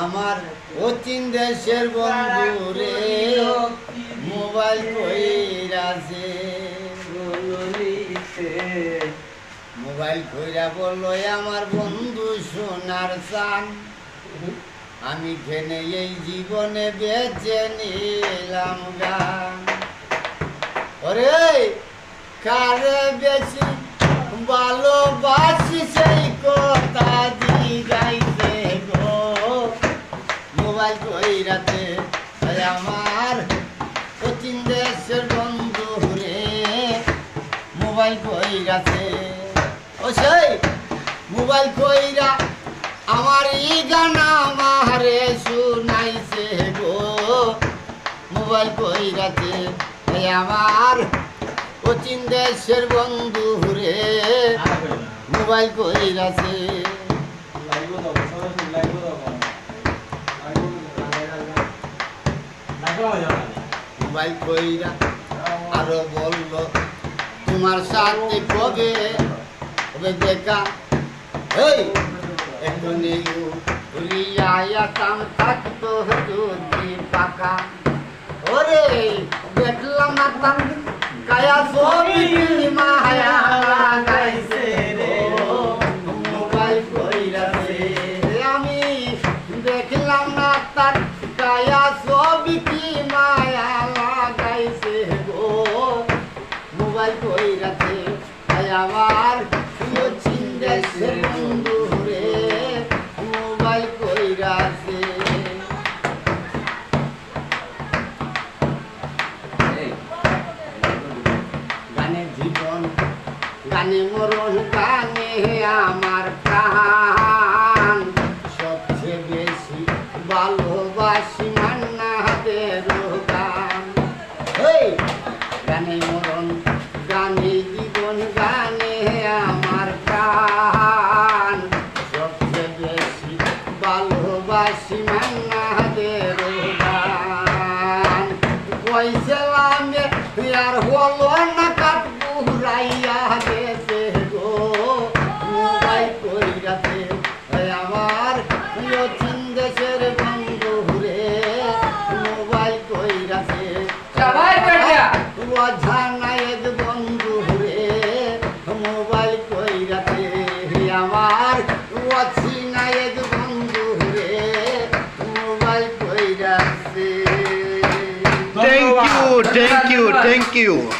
আমার অচিন দেশের বন্ধু রে মোবাইল কইরাছে মোবাইল কইরা বললো আমার বন্ধু সোনার চান আমি ঘেনে এই জীবনে বেঁচে নিলাম গান ওরে কারে বেশি ভালোবাসি সেই কথা দিগাইতে গো মোবাইল কইরাতে আমার অচিন দেশের বন্ধু রে মোবাইল কইরাতে ও সেই মোবাইল কইরা আমার ই গানা আমারে শুনাইছে গো মোবাইল কইরাতে আমার অচিন দেশের বন্ধু রে মোবাইল কইরাছে মোবাইল কইরা আরো বললো তোমার সাথে কবে কবে দেখা এই এখনই উড়িয়াতাম থাকতো যদি পাকা ওরে দেখলাম না তাম কায়া ছবি মায়া লাগাইছে রে মোবাইল কইরাছে আমি দেখলাম না তার কায়া ছবি কি মায়া লাগাইছে গো মোবাইল কইরাছে আমার অচিন দেশের বন্ধু রে মোবাইল কইরাছে গানে জীবন গানে মরণ গানে আমার প্রাণ সবচেয়ে বেশি ভালোবাসি মান্নাদের গান এই গানে মরণ গানে জীবন গানে আমার প্রাণ সবচেয়ে বেশি ভালোবাসি মান্নাদের গান কইছিলাম আর হলো না কাট বুড়াইয়া গেছে গো মোবাইল কইরাছে আমার অচিন দেশের বন্ধু রে মোবাইল কইরাছে জানায়েদ বন্ধু রে মোবাইল কইরাছে আমার অচিনায়েদ বন্ধু রে মোবাইল কইরাছে Thank you.